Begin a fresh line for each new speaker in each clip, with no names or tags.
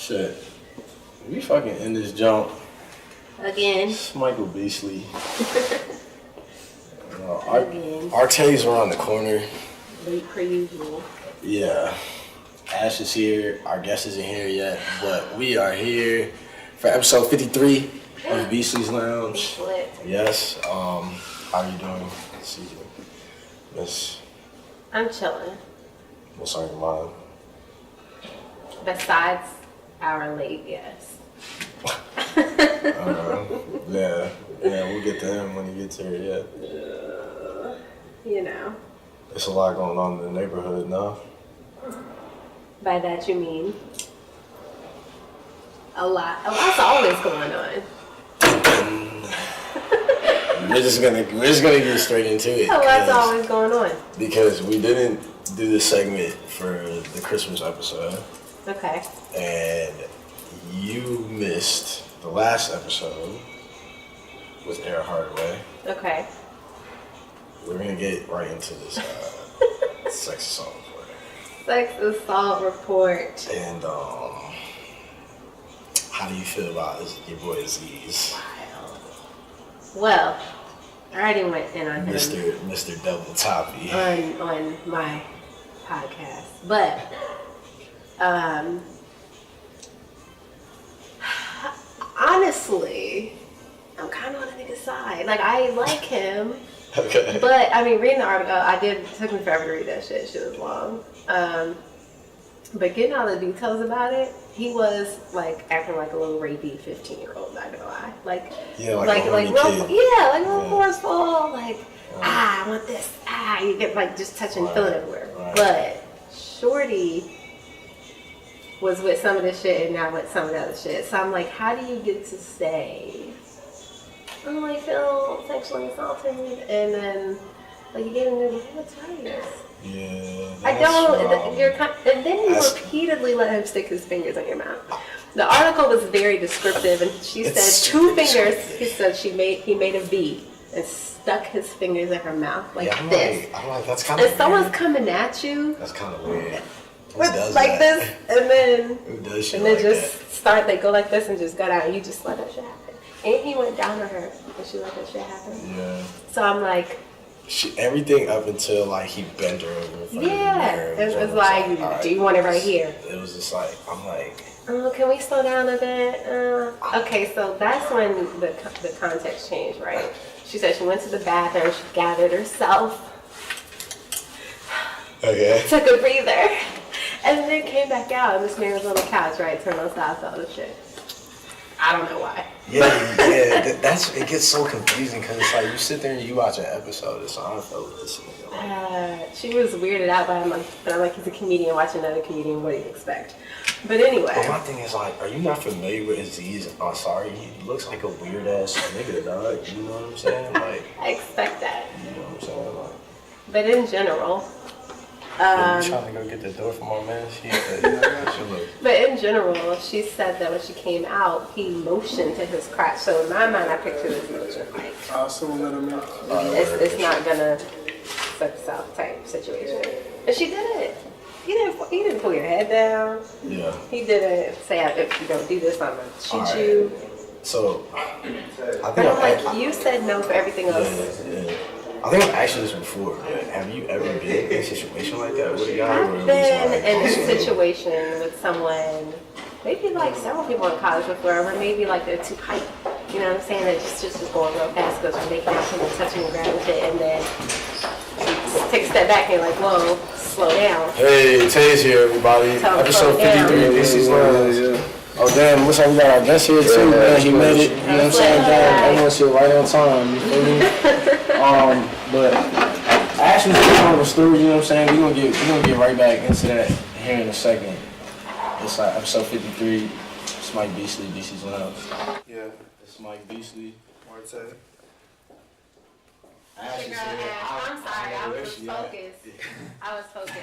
Shit. We fucking in this jump.
Again.
It's Michael Beasley. Arte's around the corner.
Late per usual.
Yeah. Ash is here. Our guest isn't here yet, but we are here for episode 53 of Beasley's Lounge. Yes. How are you doing this evening, Miss?
I'm chilling.
What's on your mind?
Besides our late guest.
Yeah, we'll get to him when he gets here,
You know.
There's a lot going on in the neighborhood now.
By that you mean? A lot. A lot's always going on.
We're just gonna get straight into it.
A lot's always going on.
Because we didn't do the segment for the Christmas episode.
Okay.
And you missed the last episode with Air Hardaway.
Okay.
We're gonna get right into this sex assault report.
Sex assault report.
And how do you feel about your boy Aziz?
Well, I already went in on him.
Mr. Double Toppy.
On my podcast. But honestly, I'm kind of on the nigga's side. Like, I like him.
Okay.
But, I mean, reading the article, it took me forever to read that shit. Shit was long. But getting all the details about it, he was, like, acting like a little rapey 15-year-old, not gonna lie. Like real forceful, like, I want this, you get, like, just touching and feeling everywhere.
Right.
But Shorty was with some of this shit and not with some of the other shit. So I'm like, how do you get to say, oh, I feel sexually assaulted, and then, like, you get into what's right?
Yeah.
I don't. And then you repeatedly let him stick his fingers on your mouth. The article was very descriptive, and she said 2 fingers. He said he made a V and stuck his fingers in her mouth like this.
I'm like, that's kind of.
If someone's coming at you,
that's kind of weird. Who
does like that? This, and then
who does shit
and then
like
just
that?
start. They go like this and just go down. And you just let that shit happen. And he went down on her, and she let that shit happen.
Yeah.
So I'm like.
Everything up until like he bent her over in front of the mirror.
It was like,
right,
do you want it right here?
It was just like, I'm like,
oh, can we slow down a bit? Okay, so that's when the context changed, right? She said she went to the bathroom, she gathered herself,
okay,
took a breather, and then came back out, and this man was on the couch, right, turned on Southside and shit. I don't know why.
Yeah, it gets so confusing because it's like you sit there and you watch an episode of Seinfeld with this nigga.
She was weirded out by him, but I'm like, he's a comedian, watch another comedian, what do you expect? But anyway.
But my thing is like, are you not familiar with Aziz? Oh, sorry, he looks like a weird ass nigga, dog. You know what I'm saying? Like,
I expect that.
You know what I'm saying? Like,
but in general.
You trying to go get the door from our man? But
in general, she said that when she came out, he motioned to his crotch. So in my mind, I picture this motion like it's not gonna sex out type situation. And she did it. He didn't pull your head down.
Yeah.
He didn't say if you don't do this, I'm gonna shoot you.
So
I'm like, you said no for everything else.
Yeah. I think I've asked you this before, but have you ever been in a situation like that with a guy?
I've been in a situation with someone, maybe like several people in college before, where maybe like they're too hype. You know what I'm saying? That just is going real fast because we're making out people touching the ground and shit, and then you take a step back and you're like, whoa, slow down.
Hey, Tay's here, everybody. Episode 53, Beasley's Lounge. Oh damn, looks like we got our guest here too, man. He made it, you know what I'm saying? Everyone's here right on time, you feel me? But Ash was telling the story, you know what I'm saying? We're gonna get right back into that here in a second. It's like episode 53. It's Mike Beasley, Beasley's Lounge. Yeah, it's Mike Beasley. Marte.
I'm sorry, I was focused. I was focused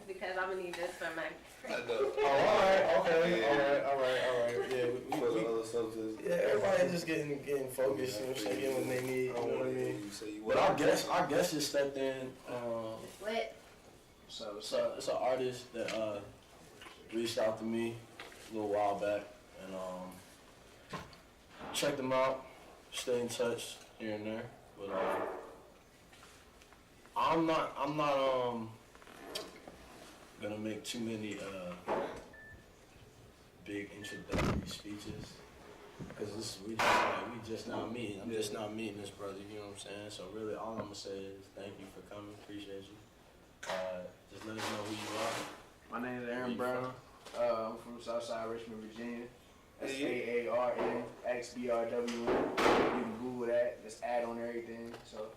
because I'm gonna need this for my.
All right. Yeah, everybody just getting focused, you know what I'm saying, getting what they need, you know what I mean? But our guest just stepped in.
What?
So it's an artist that reached out to me, little while back, and check them out. Stay in touch here and there, but I'm not gonna make too many big introductory speeches. Because we just not meeting. I'm just not meeting this brother, you know what I'm saying? So really all I'm going to say is thank you for coming. Appreciate you. Just let us know who you are.
My name is AarnxBrwn. I'm from Southside Richmond, Virginia. That's AarnxBrwn. You can Google that. Just add on everything. So.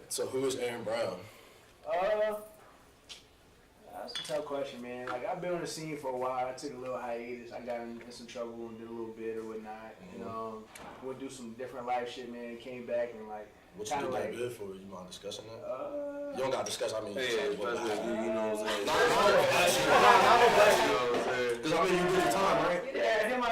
So who is AarnxBrwn?
That's a tough question, man. Like, I've been on the scene for a while. I took a little hiatus. I got in some trouble and did a little bit or whatnot. And went through some different life shit, man. Came back and like.
What you did that bid for? You mind discussing that?
You
don't got to discuss. I mean,
you know what I'm saying.
Not because I mean, you did the time, right?
Yeah, him.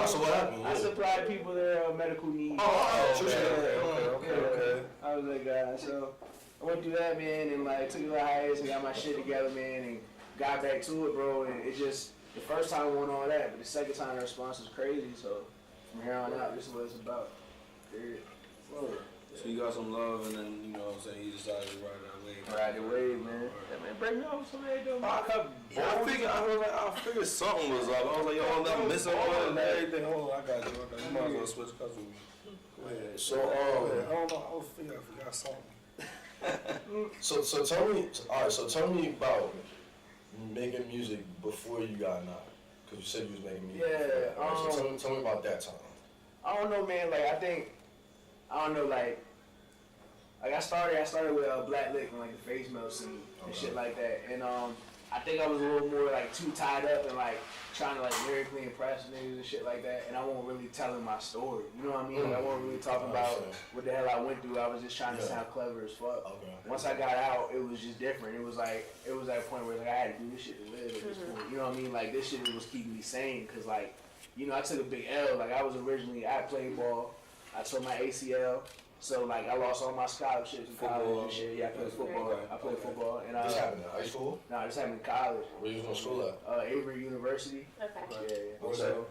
So what happened?
I supplied people their medical needs.
Okay.
I was that guy, so. I went through that, man, and like took a little hiatus and got my shit together, man, and got back to it, bro. And it just the first time went all that, but the second time the response was crazy. So from here on out, this is what it's about. Period.
So you got some love, and then you know what I'm saying. You decided to ride that wave.
Ride the wave, man. Yeah, man, bring me on somebody though.
I figured something was up. I was like, yo, I'm missing one and everything. Hold on, I got you. You might as well switch customers. Go ahead.
So
hold on, I forgot something.
So tell me, all right. So tell me about making music before you got knocked, because you said you was making music.
Yeah.
Right, so tell me about that time.
I don't know, man. Like I don't know, like I started with Black Lick and like the face melt scene and shit like that, and I think I was a little more like too tied up and like trying to like lyrically impress niggas and shit like that, and I wasn't really telling my story. You know what I mean? Like, I wasn't really talking about what the hell I went through. I was just trying to sound clever as fuck. Once I got out, it was just different. It was at a point where like I had to do this shit to live at this point. You know what I mean? Like this shit was keeping me sane because like, you know, I took a big L. Like I played ball. I tore my ACL. So like I lost all my scholarships in college and shit. Yeah, I played football. I played football. And
this happened in high school?
No, this happened in college.
Where you was in school at?
Avery University.
Okay.
Yeah.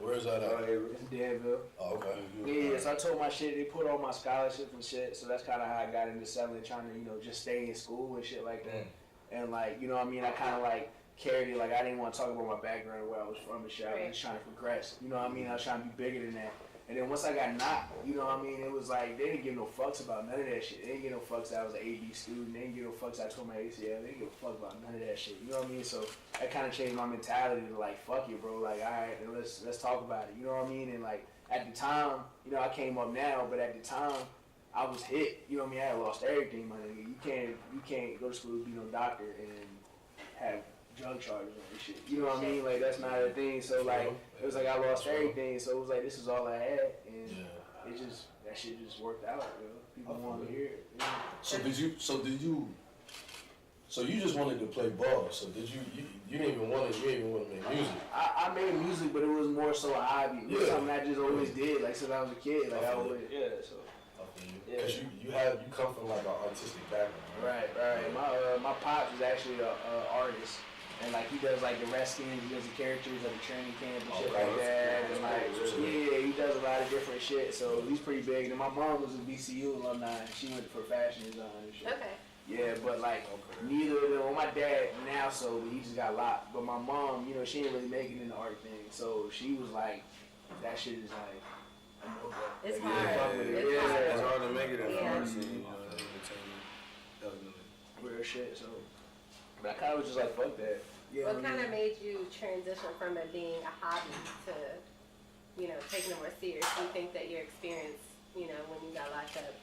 Where's that at?
It's in Danville.
Oh, okay.
Yeah, so I told my shit, they put all my scholarships and shit, so that's kind of how I got into selling, trying to, you know, just stay in school and shit like that. And like, you know what I mean, I kind of like carried it, like I didn't want to talk about my background or where I was from and shit. I was just trying to progress, you know what I mean? I was trying to be bigger than that. And then once I got knocked, you know what I mean, it was like, they didn't give no fucks about none of that shit. They didn't give no fucks that I was an AB student. They didn't give no fucks I tore my ACL. They didn't give a fuck about none of that shit. You know what I mean? So that kind of changed my mentality to like, fuck it, bro. Like, all right, then let's talk about it. You know what I mean? And like, at the time, you know, I came up now, but at the time, I was hit. You know what I mean? I had lost everything, my nigga. You can't go to school to be no doctor and have drug charges on this shit. You know what I mean? Like, that's not a thing. So like, it was like I lost everything. So it was like, this is all I had, and it just, that shit just worked out. You know? People wanted to hear it. You know?
So you just wanted to play ball. So did you didn't even want to make music?
I made music, but it was more so a hobby. It was something I just always did, like since I was a kid. Like I always, so.
Because you come from like an artistic background.
Right. My pops is actually an artist. And like he does like the Redskins, he does the characters of the training camp and shit like that. And like he does a lot of different shit. So he's pretty big. And my mom was a VCU alumni. And she went for fashion design and shit.
Okay.
Yeah, but like neither of them. Well, my dad now sold, but he just got locked. But my mom, you know, she ain't really making it in the art thing. So she was like, that shit is like.
It's hard.
It's hard to make it in the art scene. You know, entertainment.
Real shit. So. But I kind of was just like, fuck that.
What kind of made you transition from it being a hobby to, you know, taking it more serious? Do you think that your experience, you know, when you got locked up,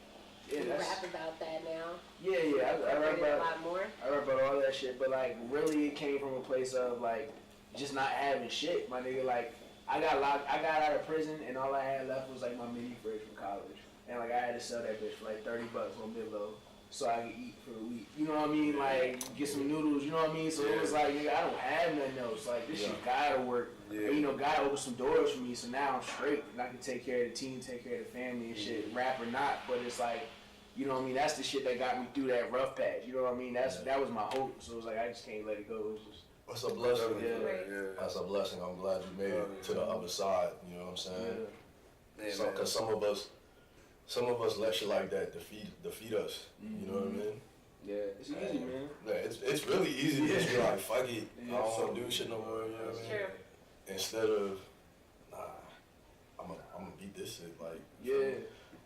you rap about that now?
Yeah, I rap about
a lot more.
I rap about all that shit, but like, really, it came from a place of like, just not having shit, my nigga. Like, I got out of prison, and all I had left was like my mini fridge from college, and like I had to sell that bitch for like $30 on Midlow. So I could eat for a week. You know what I mean? Like, get some noodles, you know what I mean? So it was like, nigga, I don't have nothing else. Like, this shit gotta work. And, you know, gotta open some doors for me. So now I'm straight. And I can take care of the team, take care of the family and shit, rap or not. But it's like, you know what I mean? That's the shit that got me through that rough patch. You know what I mean? That was my hope. So it was like, I just can't let it go. It's just,
It's a blessing.
Yeah.
That's a blessing. I'm glad you made it to the other side. You know what I'm saying?
Yeah.
Because some of us let shit like that defeat us. You know what I mean?
Yeah, it's easy, man.
Yeah, it's really easy to just be like, fuck it.
Yeah.
I don't want to do shit no more. You know what I mean?
True.
Instead of, I'm gonna beat this shit. Like,
Yeah.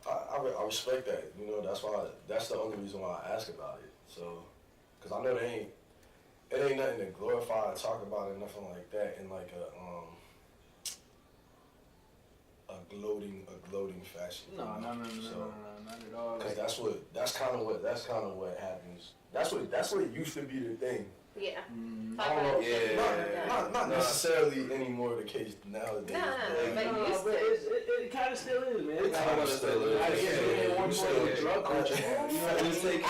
I respect that. You know, that's the only reason why I ask about it. So, because I know it ain't nothing to glorify or talk about or nothing like that in like a gloating fashion.
No,
So,
not at all.
because that's kind of what happens. That's what it used to be the thing.
Yeah.
Mm.
I don't know.
Yeah.
Not necessarily anymore the case nowadays.
No, but
No,
used
but
to.
it kind of still is, man.
It kinda still is.
I guess it one point with drug culture. You know what I'm saying?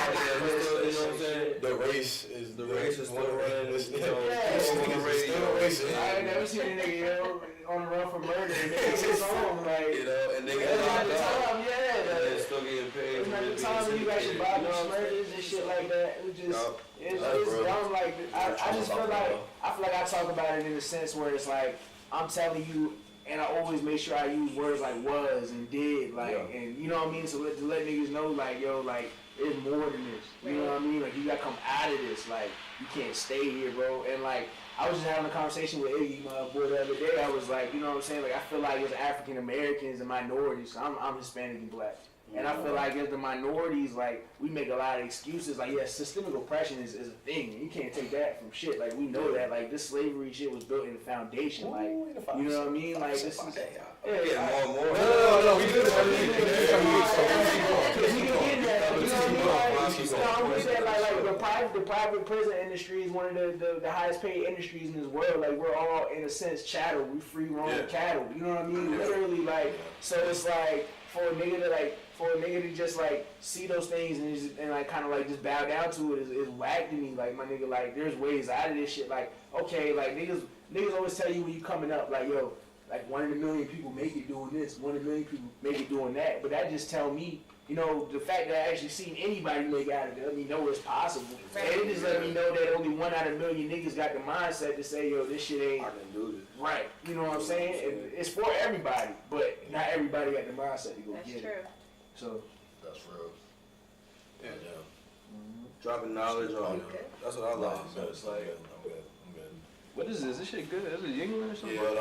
The race is
still running.
It's
Yeah.
still racist.
I ain't never seen a nigga, on the run for murder and nigga his own, like,
And they
that's
get
not the
locked up.
time, yeah.
And they're still getting paid.
It's not the time when you got your body murders and shit like that. It's dumb. Like I just feel like I talk about it in the sense where it's like I'm telling you, and I always make sure I use words like was and did, like, and you know what I mean. So to let niggas know, like, yo, like, it's more than this. You know what I mean? Like, you gotta come out of this. Like, you can't stay here, bro. And like, I was just having a conversation with Iggy, my boy, the other day. I was like, you know what I'm saying? Like, I feel like as African Americans and minorities, I'm Hispanic and black. And I feel like as the minorities, like, we make a lot of excuses. Like, yeah, systemic oppression is a thing. You can't take that from shit. Like, we know that. Like, this slavery shit was built in the foundation. Like, you know what I mean? Like, this is...
More.
No, we do
Because you can get that. You know what I mean? Like, the private prison industry is one of the highest paid industries in this world. Like, we're all, in a sense, chattel. We free roam cattle. You know what I mean? Literally, like, so it's like, for a nigga to just like see those things and like kind of like just bow down to it is whack to me. Like, my nigga, like, there's ways out of this shit. Like, okay, like, niggas always tell you when you coming up, like, yo, like, 1 in a million people make it doing this, 1 in a million people make it doing that. But that just tell me, you know, the fact that I actually seen anybody make it out of it, let me know it's possible. Right. And it just let me know that only 1 out of a million niggas got the mindset to say, yo, this shit ain't
I can do this.
right. You know what I'm saying? It's for everybody, but not everybody got the mindset to go
That's
get
true.
it. So
That's real. Yeah.
Dropping knowledge on
Okay.
That's what I like.
I'm good. I'm good.
what is this? This shit good? Is it Yingling or something?
Yeah, we're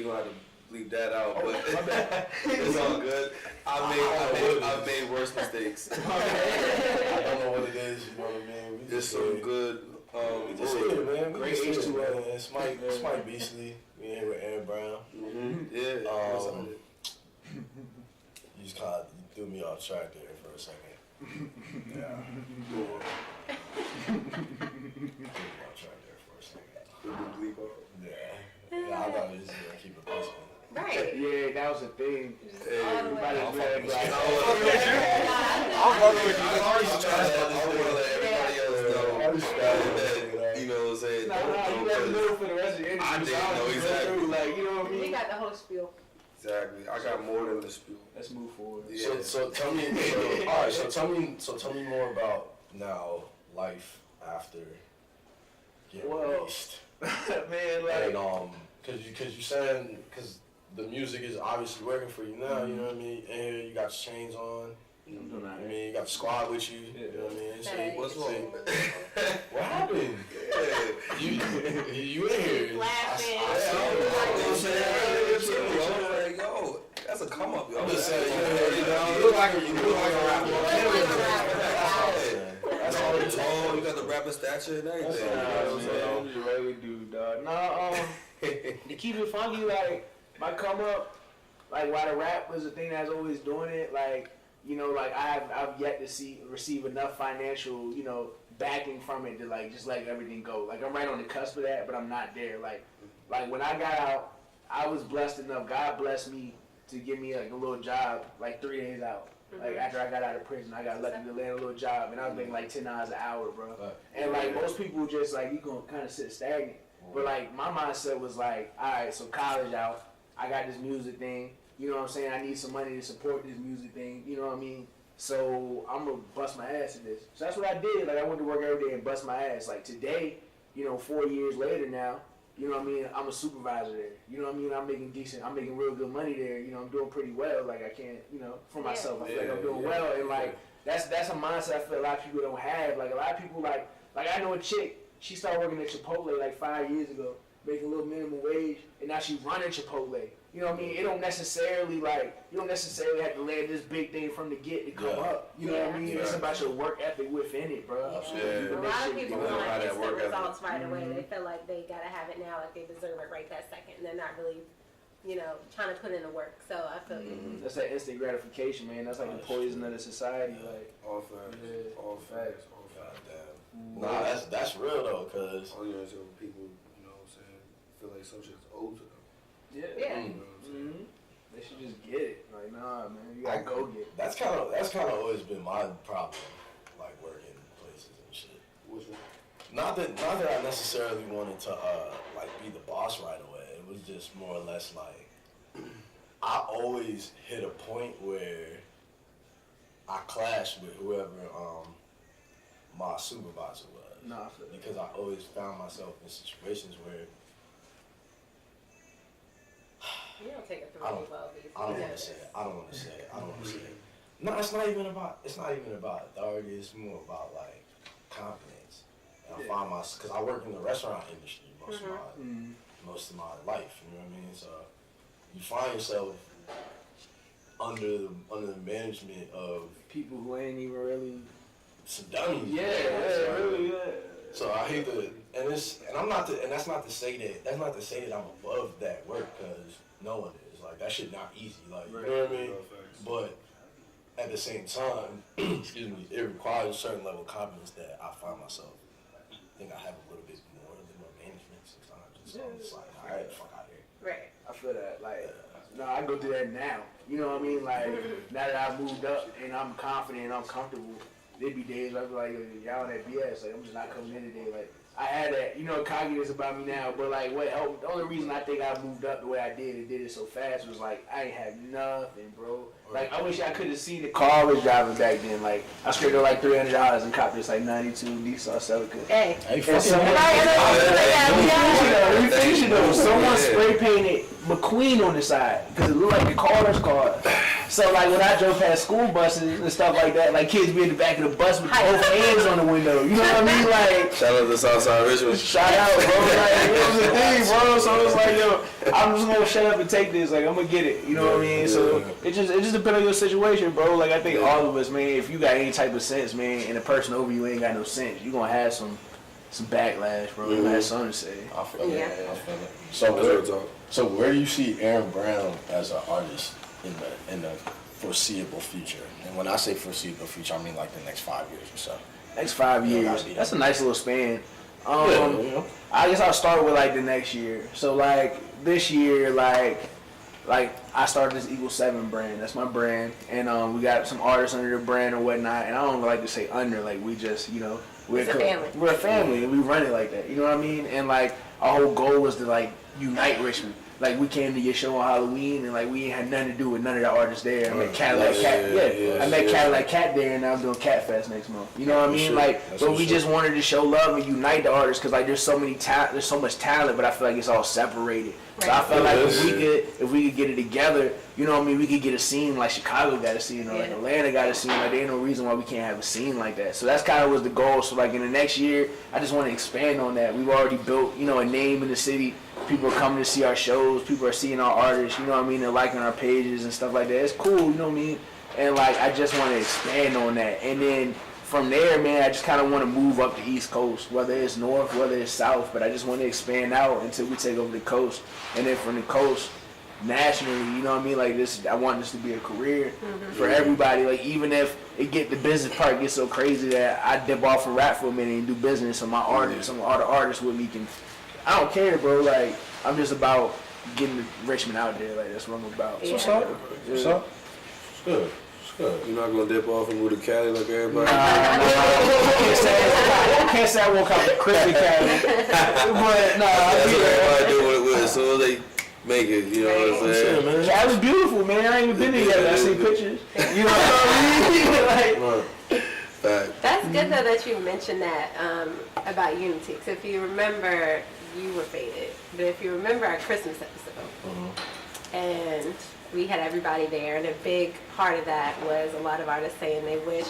gonna have to bleep that out, but it's all good. I've made worse mistakes.
I don't know what it is, you know what I mean? We
It's some good.
We just here, man.
Great
Great
H2O.
man. It's Mike Beasley. We here with AarnxBrwn.
Yeah.
You just kind of threw me off track there for a second. Yeah. Threw me off track there for a second.
Bleep out.
Yeah. I thought we just keep it pushing.
Right.
Yeah, that was a thing.
All the way.
Everybody's red, like,
I'm fucking with you.
I want to let everybody else know that, you know what I'm saying?
you let me know for the rest of the interview.
I didn't know exactly.
Like, you know what I
We
mean?
got the whole spiel.
Exactly. I got more than the spiel.
Let's move forward.
Yeah.
So tell me. All right. So tell me more about now life after getting released.
Man, like,
And cause you saying the music is obviously working for you now. You know what I mean. And you got your chains on. I mean, you got the squad with you. You know what I mean. So
What's wrong?
what happened? You in here?
Laughing.
I saw you.
Like, yo, that's a come up, yo.
I'm just saying. You look like a rapper. That's all it's all.
You got the rapper stature and everything.
I'm just a regular dude, dog. No, to keep it funky, like, my come up, like, while the rap was the thing that's always doing it, like, you know, like, I've yet to receive enough financial, you know, backing from it to, like, just let everything go. Like, I'm right on the cusp of that, but I'm not there. Like when I got out, I was blessed enough. God blessed me to give me, like, a little job, like, 3 days out. Like, after I got out of prison, I got lucky to land a little job, and I was making, like, $10 an hour, bro. And, like, most people just, like, you gonna kind of sit stagnant. But, like, my mindset was, like, all right, so college out, I got this music thing. You know what I'm saying? I need some money to support this music thing. You know what I mean? So I'm gonna bust my ass in this. So that's what I did. Like, I went to work every day and bust my ass. Like, today, 4 years later now, you know what I mean, I'm a supervisor there. You know what I mean? I'm making real good money there. You know, I'm doing pretty well. Like, I can't, for myself, I feel like I'm doing well. And, like, that's a mindset I feel a lot of people don't have. Like, a lot of people, like I know a chick, she started working at Chipotle, like, 5 years ago, making a little minimum wage, and now she's running Chipotle. You know what I mean? You don't necessarily have to land this big thing from the get to come up. You know what I mean? It's about your work ethic within it, bro.
A lot of people want instant results right away. They feel like they gotta have it now, like they deserve it right that second, and they're not really, trying to put in the work. So I feel you.
That's that instant gratification, man. That's like the poison of the society. Like
all facts. All facts.
Nah, that's real though, cause
all you know, people, feel like some shit's owed to them.
Yeah.
They should just get it. Like, nah, man, you gotta go get it.
that's kind of always been my problem, like working places and shit.
Which one?
Not that I necessarily wanted to like be the boss right away. It was just more or less like I always hit a point where I clashed with whoever my supervisor was.
Nah, I feel that.
Because I always found myself in situations where
You don't take it through
I don't
well, these.
I don't want to say it. No, it's not even about authority. It's more about like confidence. And I find because I work in the restaurant industry most of my life. You know what I mean? So you find yourself under the management of
People who ain't even really.
some dummies.
Really.
So I hate to, and that's not to say that I'm above that work, because no one is. Like, that shit not easy. Like, you know what I mean? But at the same time, excuse me, it requires a certain level of confidence that I find myself. I think I have a little bit more management sometimes. So I'm just like, all right, fuck out here.
Right.
I feel that. Like, no, I go through that now. You know what I mean? Like, now that I've moved up and I'm confident and I'm comfortable, there'd be days where I'd be like, y'all that BS. Like, I'm just not coming in today. Like, I had that, cognitive about me now. But, like, what helped, the only reason I think I moved up the way I did and did it so fast was, like, I ain't had nothing, bro. Like, I wish I could have seen the car I was driving back then. Like, I straight up like $300 and copped this, like, 92 Nissan Celica.
Hey.
Let me finish it, though. Someone spray painted McQueen on the side because it looked like the Carter's car. So, like, when I drove past school buses and stuff like that, like, kids be in the back of the bus with both hands on the window. You know what I mean? Like,
Shout out to Southside Richmond.
shout out, bro. Like, it was a thing, bro. So it's like, yo, I'm just gonna shut up and take this. Like, I'm gonna get it. You know what I mean? So it just depends on your situation, bro. Like, I think all of us, man, if you got any type of sense, man, and the person over you ain't got no sense, you gonna have some backlash, bro. You gonna have something to say.
I feel it.
Yeah.
I feel it. So where do you see AarnxBrwn as an artist in the foreseeable future? And when I say foreseeable future, I mean like the next 5 years or so.
Next 5 years. That's a nice little span. I guess I'll start with like the next year. So like this year, like I started this Eagle 7 brand. That's my brand, and we got some artists under the brand or whatnot. And I don't like to say under, like we just we're a family and we run it like that. You know what I mean? And like our whole goal was to like unite Richmond. Like, we came to your show on Halloween, and, like, we ain't had nothing to do with none of the artists there. I met Cadillac Cat. I met Cadillac Cat there, and now I'm doing Cat Fest next month. You know what I mean? Like, but we just wanted to show love and unite the artists, because, like, there's so much talent, but I feel like it's all separated. Right. So I felt like if we could get it together, you know what I mean, we could get a scene like Chicago got a scene, or like Atlanta got a scene. Like, there ain't no reason why we can't have a scene like that. So that's kind of was the goal. So, like, in the next year, I just want to expand on that. We've already built, a name in the city. People are coming to see our shows. People are seeing our artists, you know what I mean? They're liking our pages and stuff like that. It's cool, you know what I mean? And, like, I just want to expand on that. And then from there, man, I just kind of want to move up the East Coast, whether it's North, whether it's South. But I just want to expand out until we take over the coast. And then from the coast, nationally, you know what I mean? Like, this, I want this to be a career for everybody. Like, even if the business part gets so crazy that I dip off from rap for a minute and do business, so my artists, some other artists with me can... I don't care, bro. Like, I'm just about getting Richmond out there. Like, that's what I'm about.
What's up? What's up? It's good. It's good.
You're not gonna dip off and move to Cali like everybody?
I can't say I won't come to Christian Cali. But,
that's what everybody do with it. As soon as they make it, you know what I'm saying?
Cali's beautiful, man. I ain't even been there yet. I see pictures. You know what I mean? Like,
Fact.
That's good though that you mentioned that about unity. Because if you remember, you were faded. But if you remember our Christmas episode, and we had everybody there, and a big part of that was a lot of artists saying they wish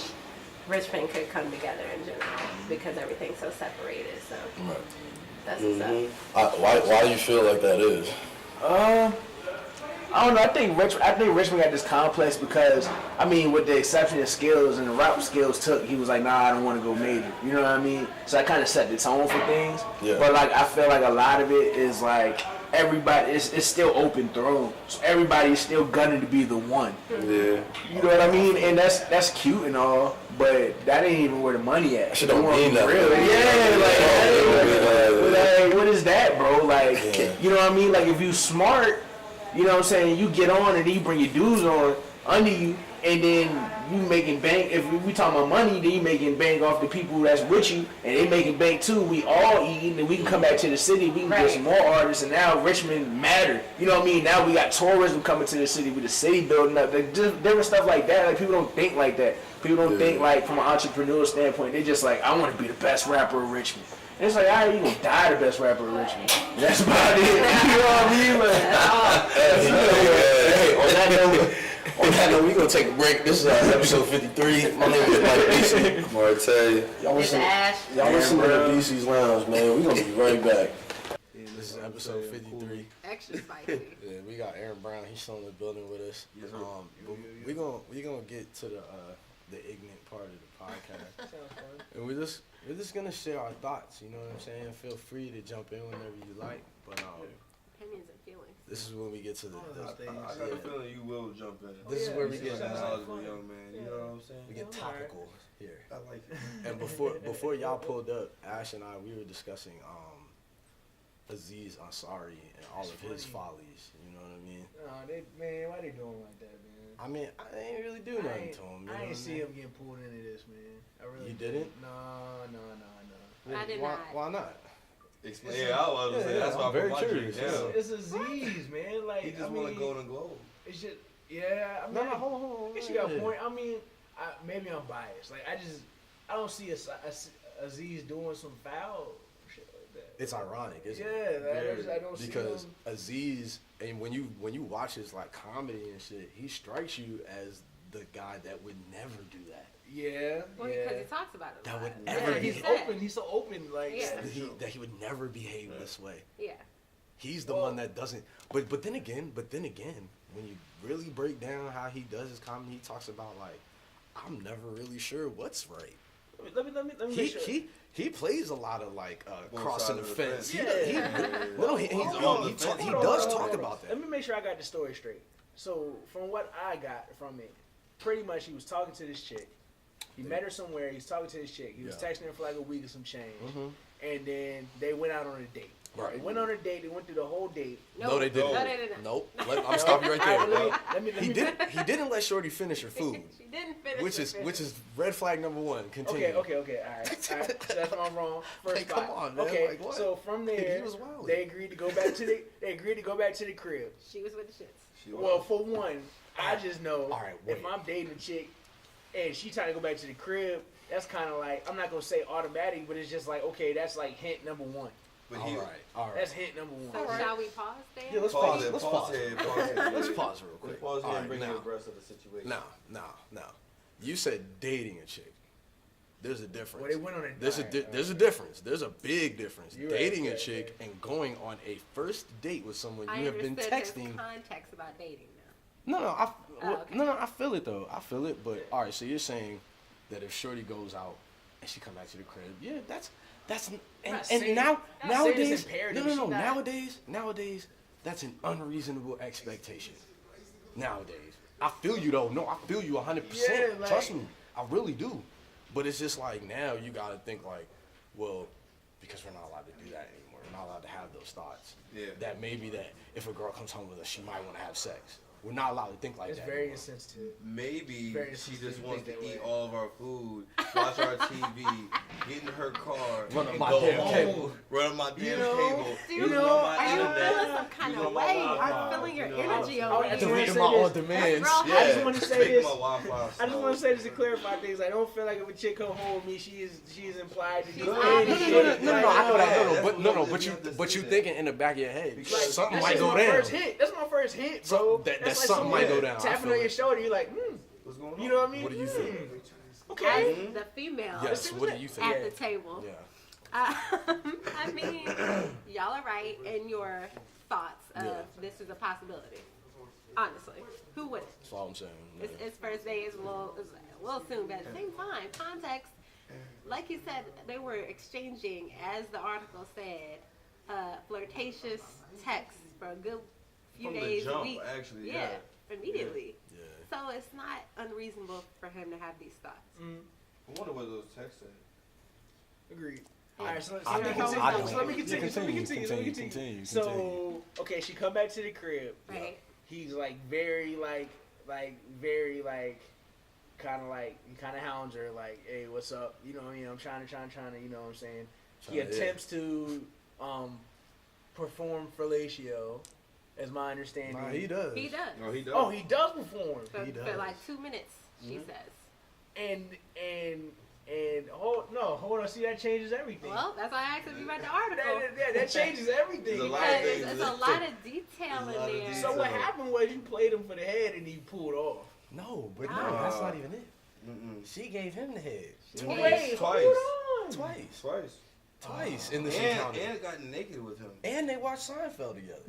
Richmond could come together in general because everything's so separated. So that's what's up.
Why do you feel like that is?
I don't know. I think Richmond got this complex because, I mean, with the exception of skills and the rap skills took, he was like, nah, I don't want to go major. You know what I mean? So I kind of set the tone for things. Yeah. But like, I feel like a lot of it is like everybody. It's still open throne. So everybody is still gunning to be the one.
Yeah.
You know what I mean? And that's cute and all, but that ain't even where the money at.
Shit don't mean nothing.
Like, what is that, bro? Like, you know what I mean? Like, if you smart. You know what I'm saying? You get on and then you bring your dudes on under you, and then you making bank. If we talking about money, then you making bank off the people that's with you, and they making bank too. We all eating, and we can come back to the city. We can get some more artists, and now Richmond matter. You know what I mean? Now we got tourism coming to the city with the city building up. Like, just different stuff like that. Like, people don't think like that. People don't think like from an entrepreneurial standpoint. They just like, I want to be the best rapper in Richmond. And it's like, all right, you gonna die the best rapper in Richmond. That's about it. You know what I mean? Like,
hey, on that note, we gonna take a break. This is episode 53. My name is Mike BC.
Marte.
Y'all listen to the BC's Lounge, man. We gonna be right back. Yeah, this is episode 53.
Extra spicy.
Yeah, we got AarnxBrwn. He's still in the building with us. We gonna get to the ignorant part of the podcast, and we're just gonna share our thoughts. You know what I'm saying? Feel free to jump in whenever you like, but
Opinions and feelings.
this is when we get to the.
I got a feeling you will jump in.
This is where we get
knowledgeable young man. You know what I'm saying?
we get topical here.
I like it.
And before y'all pulled up, Ash and I, we were discussing Aziz Ansari and all of his follies. You know what I mean?
man, why they doing like that, man?
I mean, I ain't really do nothing to him.
I ain't see him getting pulled into this, man. I really
You didn't?
No.
I did
why,
not.
Why not?
Explain. Yeah, I was gonna say that's why
I'm
I
very
put my
curious.
drink down.
It's Aziz, man. Like,
He just want a Golden Globe.
It's just, yeah. I mean,
Hold on.
I guess you got a point. I mean, maybe I'm biased. Like, I don't see Aziz doing some foul shit like that.
It's ironic, isn't
Yeah,
it?
I don't see
Because
him.
Aziz, and when you watch his like comedy and shit, he strikes you as the guy that would never do that.
Yeah.
Well, because he talks about it.
That would
Yeah,
never be.
He's open. He's so open. Like,
Yeah.
That he would never behave this way.
Yeah.
He's the one that doesn't. But then again, when you really break down how he does his comedy, he talks about like, I'm never really sure what's right.
Let me make sure.
He plays a lot of like crossing the fence.
Yeah.
He does talk about that.
Let me make sure I got the story straight. So from what I got from it, pretty much he was talking to this chick. He met her somewhere. He's talking to this chick. He was texting her for like a week or some change, and then they went out on a date.
Right.
They went on a date. They went through the whole date.
No, they didn't.
No, they didn't.
Nope. I'm stopping you right there.
Let me
He didn't let Shorty finish her food.
She didn't finish.
Which is red flag number one. Continue.
Okay. All right. So that's why I'm wrong. First
Like,
spot.
come on, man.
Okay.
Like, what?
So from there,
He was wild.
they agreed to go back to the crib.
She was with the shits.
Well, for one, I just know
All right,
if
wait.
I'm dating a chick and she trying to go back to the crib, that's kind of like, I'm not gonna say automatic, but it's just like, okay, that's like hint number one.
But
All right.
That's hint number one.
So shall we pause there?
Yeah, let's
Pause
pause.
it.
Let's
Pause
pause.
it. Pause it.
Let's pause real quick.
Pause here
All
and bring
right,
you
now.
abreast of the situation.
No. You said dating a chick. There's a difference.
Well, they went on a
There's a difference. There's a big difference.
You're
Dating
right,
a chick and going on a first date with someone
I
you have been
understood
texting.
his context about dating now.
No,
okay.
I feel it though. I feel it. But all right, so you're saying that if Shorty goes out and she come back to the crib, yeah, that's nowadays. Nowadays, that's an unreasonable expectation. Nowadays, I feel you though. No, I feel you 100%.
Yeah, like-
Trust me, I really do. But it's just like now you gotta think like, well, because we're not allowed to do that anymore. We're not allowed to have those thoughts.
Yeah.
That maybe that if a girl comes home with us, she might want to have sex. we're not allowed to think like
It's
that.
very
anymore.
insensitive.
Maybe
Very
she
sensitive
just wants
to
to
think
eat
that way.
all of our food, watch our TV, get in her car,
Run up
and
my
go
damn
home.
cable.
Run up my damn
know,
cable.
Dude,
use
know,
all my
are you
internet,
feeling some kind
use
of
all my
way?
Wi-Fi,
I'm feeling your
you know,
energy
Oh,
over
I
here.
just wanna
Deleting
say
my
this.
on demands.
That's
Yeah,
wrong.
I just wanna say
making
this.
my Wi-Fi
I just
slow.
want to say this to clarify things. I don't feel like if a chick come home with me, she is implied to
She's
do
obligated.
No, I know that.
That's
But
what you have to
but you
say
thinking in the back of your head,
Because
something
That's
might
just
go
my
down.
first hit. That's my first hit, bro.
That's
like
something
someone
might go down. I
Tapping
feel
on your
it.
shoulder, you're like,
What's going on?
you know what I mean?
What do you think?
Okay.
As the female
Yes. What do you think?
at the table.
Yeah.
I mean, y'all are right in your thoughts of
Yeah.
this is a possibility. Honestly, who wouldn't?
That's all I'm saying.
It's first day. It's a little soon, but at the same time, context. Like you said, they were exchanging, as the article said, flirtatious texts for a good few
From the
days,
jump,
weeks.
actually,
Yeah,
yeah.
immediately.
Yeah.
So it's not unreasonable for him to have these thoughts.
I wonder what those texts said.
Agreed. All right, so
I
let me
don't.
continue.
I
So let me
don't.
continue.
Continue.
So okay, she come back to the crib.
Right.
He's like very very kind of hounds her like, hey, what's up? You know what I mean? I'm trying to, you know what I'm saying? He
Yeah.
attempts to perform fellatio, as my understanding.
Nah, he does.
He does.
No, he does.
Oh, he does perform.
For,
He
for
does.
like 2 minutes, she says.
And hold on, see that changes everything.
Well, that's why I asked if you read the article.
that changes everything.
There's a lot of
Because
things.
there's a lot of detail in there.
So what happened was you played him for the head and he pulled off.
No, but
Nah.
no, that's not even it.
Mm-mm.
She gave him the head.
Wait,
Twice.
hold on.
Twice in this
And
encounter.
got naked with him.
And they watched Seinfeld together.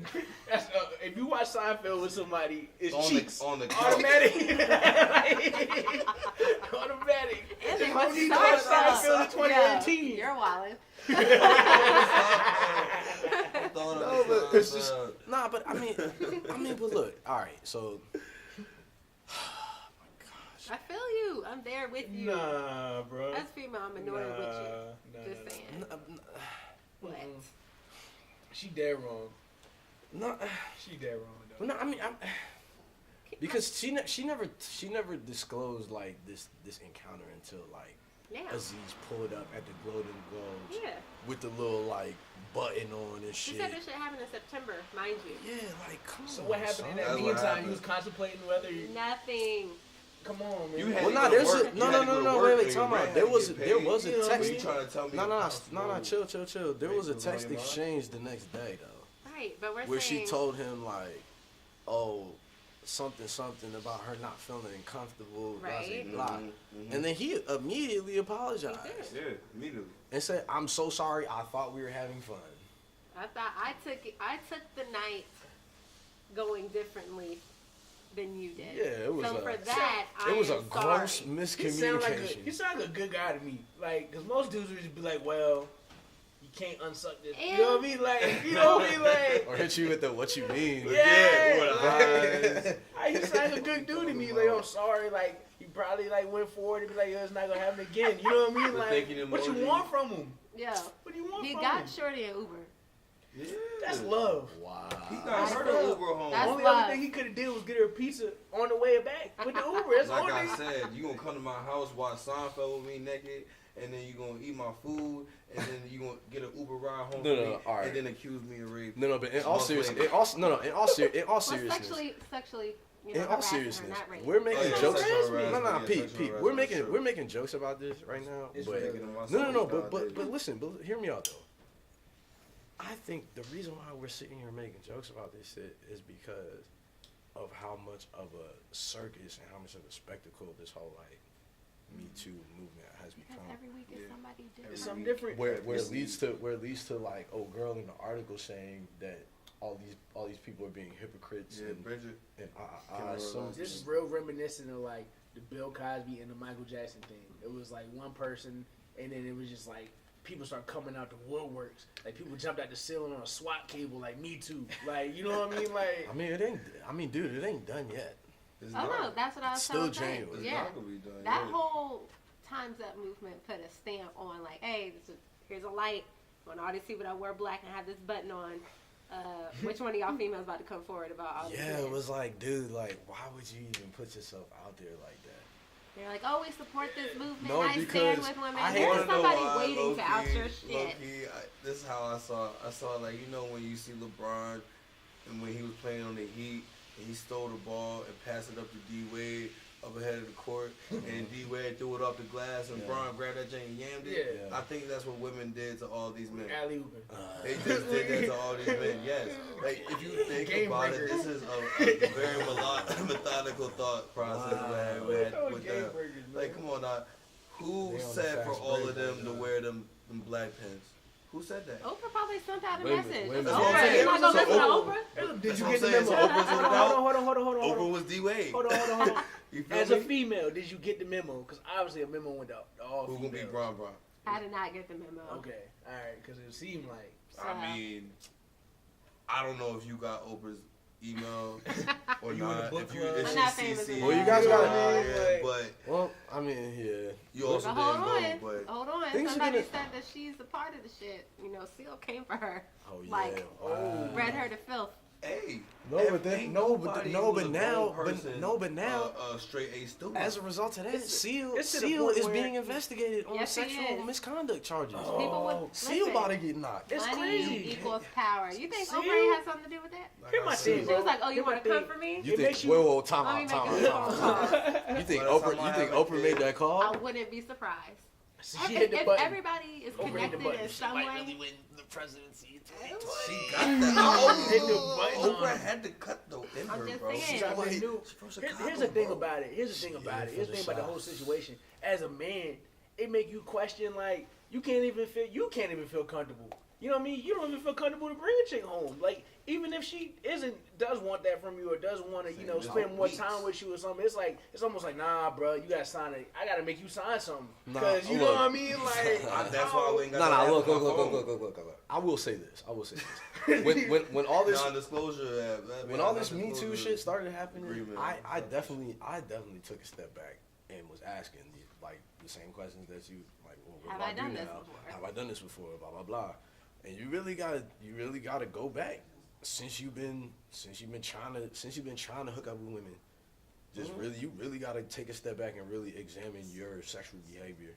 That's, if you watch Seinfeld with somebody, it's
On
cheeks.
the, on the couch.
Automatic. Automatic.
And they
You
watch
don't need to watch Seinfeld in 2018.
You're wildin'.
No, but it's just nah. But I mean, but look. All right, so.
I feel you. I'm there with you.
Nah, bro.
As female, I'm annoyed with you. Just saying. What?
She dead wrong.
No,
She dead wrong, though.
no. I mean, because she never disclosed like this encounter until like
Yeah.
Aziz pulled up at the Golden Globes
Yeah.
with the little like button on and
She
shit.
said this shit happened in September, mind you.
Yeah, like come
So
on.
what happened in that
That's what
meantime?
happened.
You was contemplating whether you...
Nothing.
Come on, man.
You had
Well,
to
nah,
go to
there's
work.
a,
You
no,
had
no,
to go
no,
to
no,
work,
wait,
nigga.
time
You
out.
had
There
to
was
get
there
paid.
was a
You know what I
text.
mean?
You trying to tell me?
No, chill. There was a
Make
text
some money,
exchange the next day though,
Right, but we're
where
saying.
she told him like, oh, something about her not feeling comfortable, blah,
Right.
blah, blah.
Mhm.
And then he immediately apologized
He did.
Yeah, immediately.
and said, "I'm so sorry. I thought we were having fun."
I thought I took the night going differently than you did.
Yeah, it was
So
a-
for that,
It was
I
a
am
gross
sorry.
miscommunication.
He sound like a good guy to me. Like, cause most dudes would just be like, well, you can't unsuck this.
And-
You know what I mean? Like, you know what I mean? Like,
Or hit you with the what you mean.
yeah.
eyes.
He sound like a good dude to me. Like, I'm sorry. Like, he probably like went forward and be like, yo, it's not gonna happen again. You know what I mean?
The
Like,
thinking
what you
emoji.
want from him?
Yeah.
What do you want
He
from
got
him?
Shorty an Uber.
Yeah.
That's love.
Wow.
He got
That's
her
love.
to Uber home.
That's
Only
love.
other thing he could have did was get her a pizza on the way back with the Uber. That's the
Like
only
I
thing.
said, you gonna come to my house, watch Seinfeld with me naked, and then you gonna eat my food, and then you gonna get an Uber ride home
No,
for
no,
me,
all right.
and then accuse me of rape.
No, but in all
Months
seriousness,
later.
in all
Well,
seriousness,
sexually, you
in
know,
all
harassing her,
seriousness,
not rape.
we're making
Oh, yeah,
jokes.
sexual
No,
harassment,
no,
yeah,
Pete,
sexual
we're
harassment, sure.
making jokes about this right now.
It's
But
real.
no, but listen, but hear me out though. I think the reason why we're sitting here making jokes about this shit is because of how much of a circus and how much of a spectacle this whole like Me Too movement has
Because
become.
every week is somebody different.
It's something different.
Where it leads to like, oh, girl in the article saying that all these people are being hypocrites
Yeah,
and
Bridget.
some
This is real reminiscent of like the Bill Cosby and the Michael Jackson thing. It was like one person, and then it was just like people start coming out the woodworks. Like people jumped out the ceiling on a SWAT cable. Like Me Too. Like you know what I mean? Like
dude, it ain't done yet.
It's
Oh no, that's what I was
It's still
saying.
genuine.
It's
Yeah.
not gonna be done.
That
yeah.
whole Time's Up movement put a stamp on like, hey, here's a light. I want all to see what I wear black and have this button on. Which one of y'all females about to come forward about all this?
Yeah, it was like, dude, like, why would you even put yourself out there like that?
They're like, oh, we support this movement.
No,
I
because
stand with women.
I
There's
hate-
somebody waiting to out your shit.
Low-key, this is how I saw like, you know, when you see LeBron and when he was playing on the Heat and he stole the ball and passed it up to D Wade up ahead of the court and D Wade threw it off the glass and Bron grabbed that thing and yammed it.
Yeah.
I think that's what women did to all these men.
Alley-ooping.
They just did that to all these men. Yes. Like, if you think
Game
about
breaker.
it, this is a very methodical thought process with them. Like, come on now. Who
They on the
said for
fast
all
break
of them
right
to
now.
wear them black pants? Who said that?
Oprah probably sent out a
Wait a minute,
message.
wait a
It's
minute.
Oprah.
So
You're not gonna
Oprah-
listen to Oprah?
Did you
That's
get the
what I'm
memo?
saying. So Oprah sent it out?
Hold on.
Oprah was D-Wade.
Hold on.
You feel
As
me?
a female, did you get the memo? Because obviously a memo went out to all
Who gonna be
females.
Bron?
I did not get the memo.
Okay, all right, because it seemed like
I mean, I don't know if you got Oprah's email or
You in the
not.
book
If you,
club?
if
I'm
she
not famous
CC,
enough.
Well, you guys gotta
yeah,
be-
but
Well, I mean, yeah.
you also
But
didn't
hold on.
go. But
Hold on.
Things are
Somebody
gonna-
said that she's a part of the shit. You know, Seal came for her.
Oh, yeah.
Like,
wow.
read her to filth.
hey,
No, but then,
ain't
no, but
nobody
no,
who's
but
a
now,
grown person,
but now,
a straight A student.
as a result of that,
It's-
Seal
it's to the
Seal
point
is
where-
being investigated on
Yes, he
sexual
is.
misconduct charges.
People would
Seal
listen.
about to get knocked.
It's
Money
crazy.
equals power. You think
Seal?
Oprah has something to do with that?
Here's my thing,
She
bro.
was like, oh, you
Here's my
want to come
thing.
for me?
You
It
think?
makes you-
Whoa,
Let me make a phone call.
You think
By the time
Oprah?
I
You think
have a
Oprah made
kid-
that call?
I wouldn't be surprised.
So she hit the
If
button.
everybody is
Oprah hit the
connected
button.
in
She
some way,
win the presidency.
She got that.
Oh, hit the button.
Oprah had to cut the
I'm
ember,
just
bro.
saying.
She got the new-
She from
Here's
Chicago,
the thing
bro.
about it. Here's the thing about it. Here's the thing about the whole situation. As a man, it make you question, like, you can't even feel comfortable. You know what I mean? You don't even feel comfortable to bring a chick home. Like, even if she does want that from you or does want to,
This
spend more
weeks.
time with you or something, it's almost like, nah, bro, you gotta sign it. I gotta make you sign something.
Nah,
Because you know
look.
what I mean? Like,
That's why we ain't got
No,
that
no,
app on my phone.
look. I will say this. When all this
Non-disclosure app.
when all this Me Too shit started happening,
agreement.
I definitely took a step back and was asking the same questions that you like. Well, what
Have
do
I done
do
this
now?
before?
Have I done this before? Blah blah blah. And you really gotta go back since you've been trying to hook up with women. Just you really gotta take a step back and really examine your sexual behavior.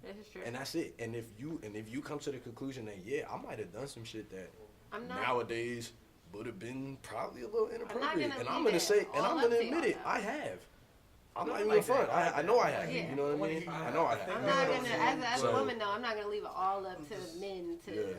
this is true.
And that's it. And if you come to the conclusion that I might have done some shit that
I'm not.
nowadays would have been probably a little inappropriate,
gonna
and I'm
leave
gonna
it
say, and
all
I'm
up
gonna
to
admit
y'all,
it,
though.
I have. I'm not
I
even
like
front.
that.
I know I have.
Yeah.
You know what I mean? I know I have.
I'm not gonna, as a
So-
woman though, I'm not gonna leave it all up to men to
Yeah.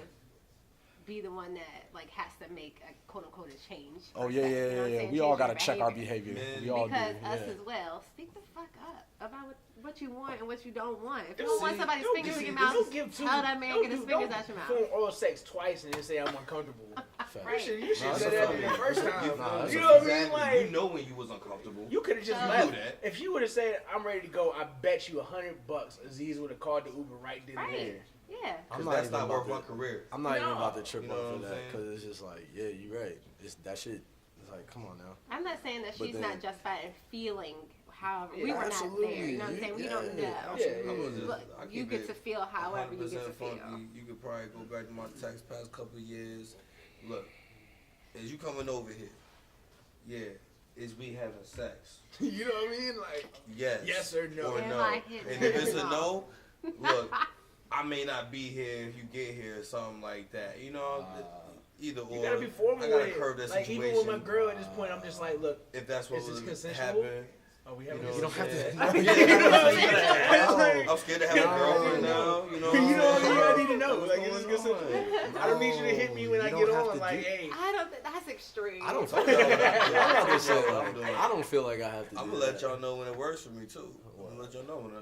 be the one that like has to make a quote unquote a change.
Oh
per
yeah,
se, you know what I'm
yeah.
saying?
We all
Change
gotta
your
check our
behavior.
behavior.
Man.
We all do.
Because us
Yeah.
as well, speak the fuck up about what you want and what you don't want. If you
Don't
don't want
see-
somebody's
don't
fingers in
see-
your mouth,
don't give
tell that man get his fingers out your mouth.
Perform oral sex twice and then say I'm uncomfortable.
Fact.
Right.
You should
Nah,
say
that's
that
a
the
fact.
first time.
Nah, that's
You
a
know what I mean?
Exactly.
Like,
You know when you was uncomfortable.
you could have just
You
left.
knew that.
If you would have said, I'm ready to go, I bet you $100 Aziz would have called the Uber right then and
Right.
there.
Yeah.
I'm
Because that's
even
not
about
worth my
to-
career.
I'm not even
No.
about to trip
You know
off
what
for
I'm
that
saying?
because it's just like, yeah, you're right. It's that shit. It's like, come on now.
I'm not saying that
But
she's
then-
not justified in feeling however we
Yeah,
were not there.
absolutely.
You know what I'm saying? We
Yeah,
don't know.
yeah,
Yeah,
I'm gonna just-
But
I
you
keep
get
it
to feel however you get to
100%
feel.
funky. You could probably go back to my text past couple of years. Look, is you coming over here? Yeah. Is we having sex?
You know what I mean? Like,
Yes.
Yes or no?
Or
Am
no.
I hitting
And if
it
it's
or
a
not?
no, look, I may not be here if you get here or something like that. You know, either or.
You gotta be formal
I gotta
with
curve
it.
that
Like,
situation.
even with my girl at this point, I'm just like, look,
if that's what
Is this
would
consensual?
happen.
are we
You
having
know
this?
You don't have to.
Yeah.
You know what I'm saying?
I'm scared to have a girlfriend now. You know what I'm
You know what I
saying?
mean? I need to know.
What's
Like, is this
going
consensual? I don't need you to hit me when I
You
get
don't have
on.
to
Like,
do-
hey.
I don't think that's extreme.
I don't feel like I'm about to say,
I'm
like,
doing.
I don't feel like I have to.
I'm
do
gonna let
that.
y'all know when it works for me too. I'm gonna let y'all know when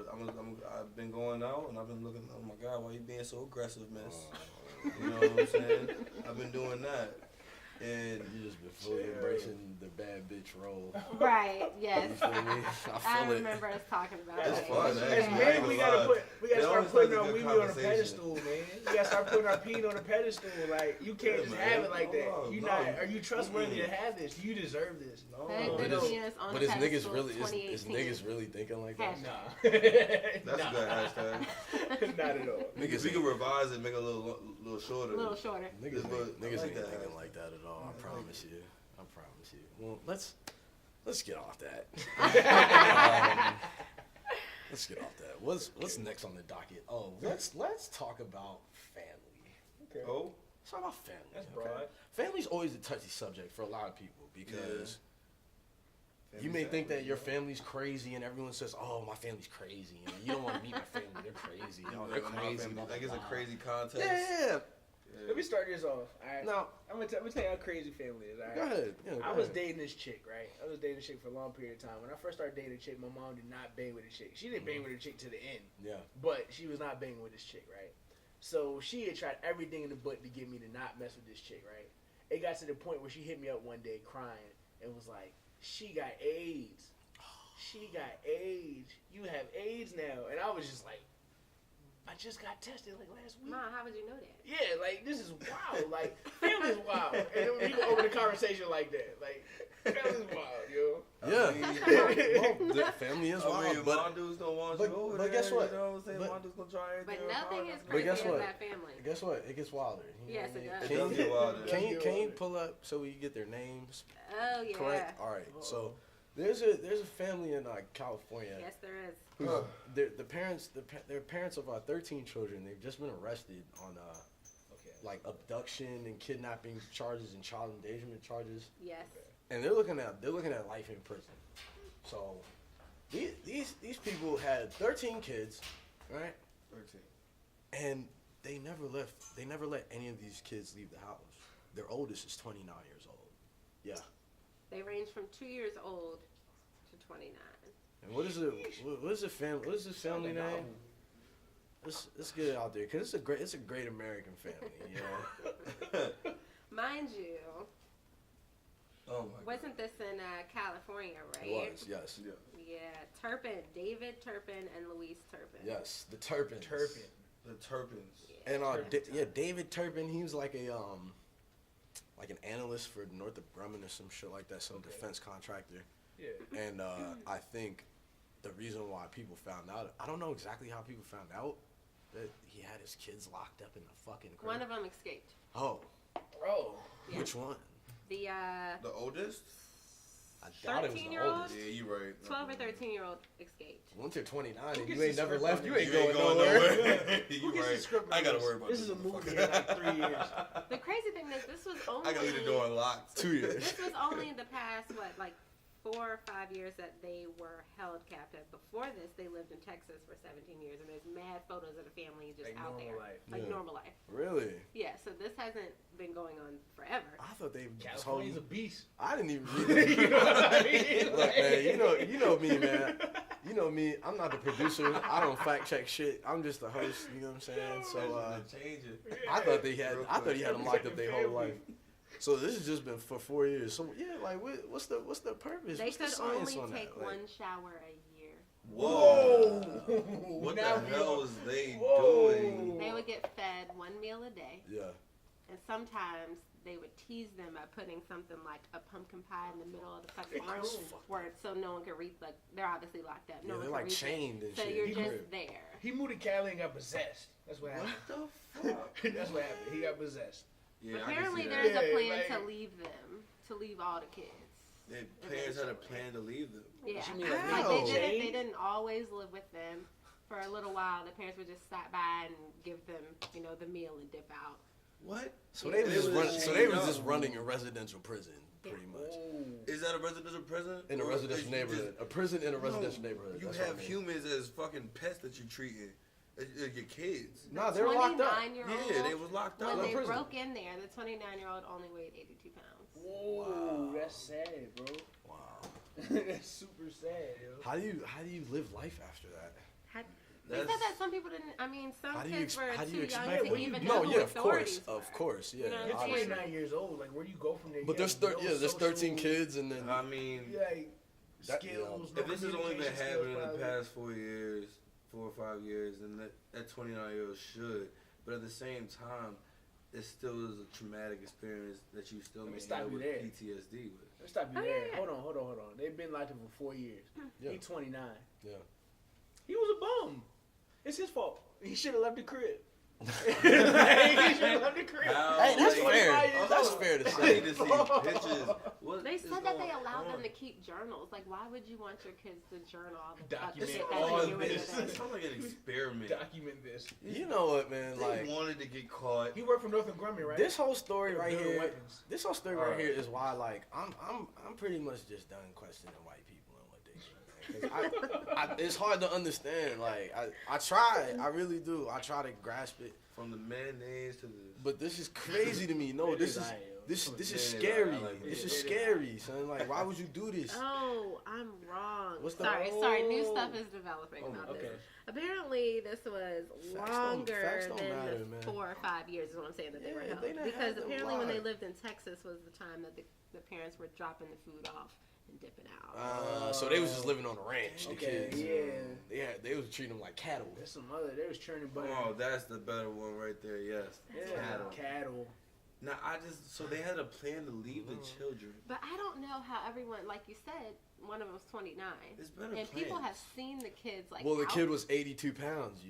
I've been going out and I've been looking. Oh my God, why you being so aggressive, miss? You know what I'm saying? I've been doing that. And
You just been fully embracing the bad bitch role.
Right, yes.
You feel me?
I remember us talking about
That's
that.
fun,
As
actually.
men, we gotta start putting our Wee Wee on a
conversation.
pedestal, man. We gotta start putting our peen on a pedestal. Like, you can't just
man.
have it like that.
No,
You
no.
not? Are you trustworthy to have this? You deserve this.
No.
Hey,
But
the
is-
penis on
But
the
is niggas
pedestal,
really is
2018.
niggas really thinking like that?
Hashtag.
Nah.
That's a good hashtag.
Not at all.
We can revise it, make it a little shorter.
A little shorter.
Niggas,
But
ain't, niggas
I like
ain't
that.
thinking like that at all. I promise you. I promise you. Well, let's get off that. Let's get off that. What's next on the docket? Oh, let's talk about family.
Okay.
Oh,
Let's talk about family.
That's
okay?
broad.
Family's always a touchy subject for a lot of people because you may
Family's
think that
happy,
your
yeah.
family's crazy and everyone says, "Oh, my family's crazy." And you don't want to meet my family; they're crazy. Oh, they're crazy. Blah, blah,
Like it's a
blah.
crazy contest.
Yeah.
Let me start this off. All right.
Now,
I'm gonna tell you how crazy family is. All right.
go ahead. Yeah,
I
go
was
ahead.
dating this chick, right? I was dating a chick for a long period of time. When I first started dating a chick, my mom did not bang with a chick. She didn't bang with a chick to the end,
Yeah.
but she was not banging with this chick, right? So she had tried everything in the butt to get me to not mess with this chick, right? It got to the point where she hit me up one day crying and was like, "She got AIDS. She got AIDS. You have AIDS now." And I was just like, I just got tested like last week.
Mom, how would you know that?
Yeah, like, this is wild. Like, family's wild. And then when you go over the conversation like that, like, family's wild, yo.
Yeah. Well, the family is
I
wild,
mean,
but
Mondo's don't want
but-
you over
but
there.
guess what?
You know what I'm saying?
But-
Mondo's gonna try everything.
But nothing is
But
crazy
guess
as
what?
that family.
guess what? It gets wilder. You know
Yes,
what I
it
mean?
does.
It does get wilder.
Can you pull up so we can get their names
Oh, yeah.
correct? All right. So there's a family in California.
Yes, there is.
Who's, they're parents of 13 children. They've just been arrested on like abduction and kidnapping charges and child endangerment charges,
Yes.
and they're looking at life in prison. So these people had 13 kids, right?
13.
And they never let any of these kids leave the house. Their oldest is 29 years old. Yeah.
They range from 2 years old to 29.
And what is the family name? Let's get it out there, cause it's a great American family, you know.
Mind you,
Oh my
wasn't this in California, right?
It was, yes,
Yeah, Turpin, David Turpin and Louise Turpin.
yes, the Turpins.
Turpin.
The Turpins.
Yeah.
And David Turpin, he was like like an analyst for Northrop Grumman or some shit like that, some defense contractor.
Yeah.
And I think the reason why people found out, I don't know exactly how people found out that he had his kids locked up in the fucking crib.
One of them escaped.
Oh,
Bro.
Yeah.
which one?
The
The oldest?
I doubt it was the
13-year-old?
oldest.
Yeah, you right.
12 or 13-year-old escaped.
Once you're 29 and
Who
you
gets
ain't
the
never
script
left,
on
you
this?
ain't going nowhere.
you
Who gets the
right.
script
I
on
gotta
this?
worry about
This is a
motherfucker.
movie in like 3 years.
The crazy thing is, this was only.
I gotta leave the door unlocked.
2 years.
This was only in the past, like 4 or 5 years that they were held captive. Before this, they lived in Texas for 17 years, and there's mad photos of the family just
Like
out there,
normal life.
like
Yeah.
normal life.
Really?
Yeah, so this hasn't been going on forever.
I thought they told
California's a
you.
beast.
I didn't even read that.
You know what I mean?
Look, man, you know me, man. You know me. I'm not the producer. I don't fact check shit. I'm just the host. You know what I'm saying? So
Change it.
I thought he had them locked up their whole
Family.
life. So this has just been for 4 years. So yeah, like what's the purpose?
They
What's the
could
science
only
on
take
that? Like,
one shower a year.
Whoa. What
Now
the
we
hell
are-
is they
Whoa.
doing?
They would get fed one meal a day,
yeah.
and sometimes they would tease them by putting something like a pumpkin pie in the middle of the fucking room, where so no one could read. Like they're obviously locked up. No
Yeah,
one
they're
can
like
read
chained
them.
and
So
shit.
you're
He
just
ripped.
there.
He moved to Cali and got possessed. That's what happened.
What the fuck?
That's what happened. He got possessed.
Yeah,
Apparently,
I can see
there's
that.
a plan
like-
to leave them, to leave all the kids.
Their parents had a plan to leave them.
Yeah,
What you mean, like,
like
How?
they didn't always live with them. For a little while, the parents would just stop by and give them, the meal and dip out.
What?
So they was
They
just
was
running. So
chained
they was
up.
just running a residential prison, pretty much,
Is that a residential prison?
in a
Or
residential
is you
neighborhood.
just-
A prison in a
No,
residential neighborhood.
You
That's what I
have
mean.
humans as fucking pets that you're treating. Your kids.
Nah, they were locked up.
29-year-old,
Yeah, they was locked
when
up.
they
prison.
broke in there, the 29-year-old only weighed 82 pounds.
Whoa, that's sad, bro.
Wow.
That's super sad, yo.
How do you live life after that?
They said that some people didn't. I mean, some kids were too young
expect
to
it?
even
No,
know
yeah,
who
of course,
authorities were.
of course, yeah.
You know what
You're
I'm saying?
29 years old. Like, where do you go from there?
But there's there's 13 kids, and then
I mean,
Like,
That-
skills.
if this has only been
communication
happening in
skills,
the
probably.
past 4 or 5 years, then that 29-year-old should. But at the same time, it still is a traumatic experience that you still
Let me
may
stop
end up
you
with
there.
PTSD with.
Let's stop you
Oh,
there.
yeah.
Hold on. They've been locked up for 4 years.
Yeah.
He's 29.
yeah.
He was a bum. It's his fault. He should have left the crib. He should have left the crib.
Hey, that's
Like,
fair. That's fair to
I
say.
need to see pictures. What
They
is
said that they
going
allowed them
on?
to keep journals. Like, why would you want your kids to journal all the
Document
shit
all
that you were
this.
doing?
It sounds like an experiment.
Document this.
You know what, man?
They
Like
wanted to get caught.
He worked for Northrop Grumman, right?
this whole story
They were
right
building
here.
weapons.
This whole story right here is why, like, I'm pretty much just done questioning white people and what they do. Man. 'Cause it's hard to understand. Like, I try. I really do. I try to grasp it.
From the mayonnaise to the.
But this is crazy to me. No,
It
this
is
is
alright, yo.
this is
Yeah,
scary.
I like
This
it.
is
It is
scary, son. Like, why would you do this?
Oh, I'm wrong.
What's the-
sorry. New
Oh.
stuff is developing about
okay.
this. Apparently, this was
Facts
longer
don't
than
matter,
the
man.
4 or 5 years is what I'm saying that they were
Yeah,
held.
they done
Because
had them
apparently when they
live.
lived in Texas was the time that the parents were dropping the food off and dipping out.
So they was just living on the ranch. The
Okay,
kids.
yeah.
They was treating them like cattle.
There's some other. They was churning butter.
Oh, that's the better one right there. Yes.
yeah, cattle.
Now so they had a plan to leave the children.
But I don't know how everyone, like you said, one of them was 29.
It's better
And people
plans.
have seen the kids like
Well, the
out.
kid was 82 pounds.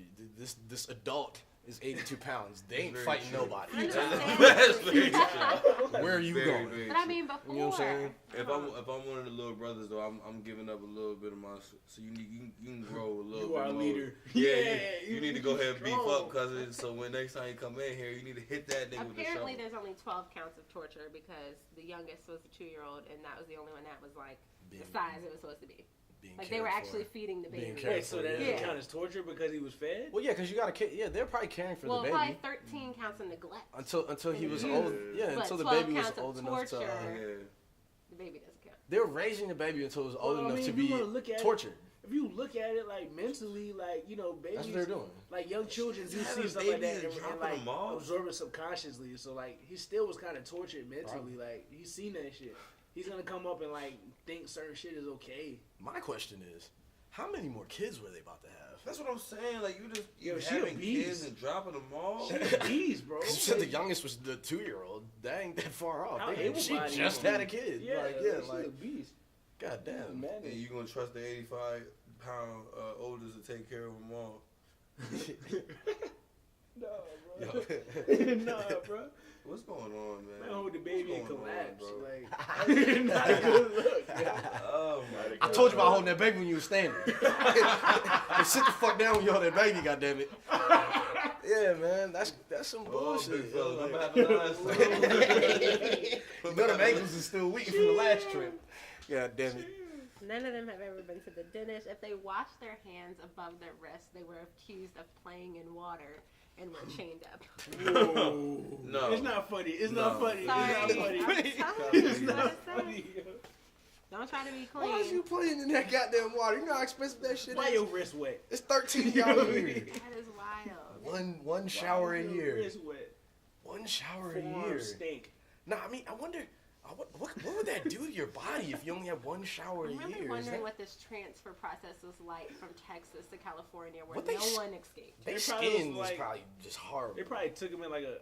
This adult is 82 pounds. They ain't
Very
fighting
true.
nobody.
I
That's
understand.
very true.
Where are you
Very,
going?
very
But I
true.
mean, before.
You know what I'm saying?
If I'm one of the little brothers though, I'm giving up a little bit of my. So you can grow a little.
You
bit
are a
more.
leader.
Yeah,
Yeah,
you
you
need to go ahead and beef
strong.
up, cousin. So when next time you come in here, you need to hit that nigga with the shovel.
Apparently, there's only 12 counts of torture because the youngest was a 2-year-old, and that was the only one that was like the size it was supposed to be.
Being
Like they were
cared
actually
for.
feeding the
Being
baby.
cared
Wait, so that
Yeah.
doesn't count as torture because he was fed?
Well, yeah, because you got to. Yeah, they're probably caring for
Well,
the
probably
baby
13 counts of neglect.
until he was
Yeah.
old. Yeah,
But
until the
12
baby was
counts of
old enough to.
torture.
Yeah.
The baby doesn't count.
They were raising the baby until it was old
Well, I
enough
mean,
to
if you
be
wanna look at it-
tortured.
If you look at it like mentally, like, you know, babies,
That's what they're doing.
like young children do
Having
see stuff like
babies
that
and
and
dropping
like
them off.
absorb it subconsciously. So like he still was kind of tortured mentally. Like he's seen that shit. He's gonna come up and like think certain shit is okay.
My question is, how many more kids were they about to have?
That's what I'm saying. Like you just
Yo, she a
having
beast.
kids and dropping them all.
Bees, bro.
Because you said the youngest was the 2-year-old. That ain't that far off.
How
She
able-bodied
just
is
had
she?
a kid.
Yeah, she's a
like,
beast.
goddamn.
Man,
And you gonna trust the 85-pound oldest to take care of them all?
no,
Yo.
bro. nah, bro.
What's going on, man?
Man, hold the baby and
What's going on,
collapse.
bro?
Like, not a good look.
Oh my
I
god.
told you about holding that baby when you were standing. Hey, sit the fuck down when you hold that baby, goddammit. Yeah, man, that's some
Oh, big
bullshit.
fella,
yo,
I'm
like-
having eyes.
You know them ankles is still weak from the last trip. God damn it.
None of them have ever been to the dentist. If they wash their hands above their wrists, they were accused of playing in water and were chained up.
Whoa.
No.
It's not funny. It's
No.
not funny.
Sorry.
It's not funny.
I'm telling
It's
you
not
what it says.
funny.
Don't try to be
Why is you
clean.
playing in that goddamn water? You know how expensive that shit
Why
is?
your wrist wet?
It's 13 y'all here.
That is wild.
One shower a
Why your
year.
wrist wet?
One shower a
Forearms
year.
stink.
Nah, I mean, I wonder, what would that do to your body if you only have one shower a
I'm really
year? Is
wondering
that-
what this transfer process was like from Texas to California, where
What they
no
s-
one escaped.
Their
They probably was
skin is
like-
probably just horrible.
They probably took him in like a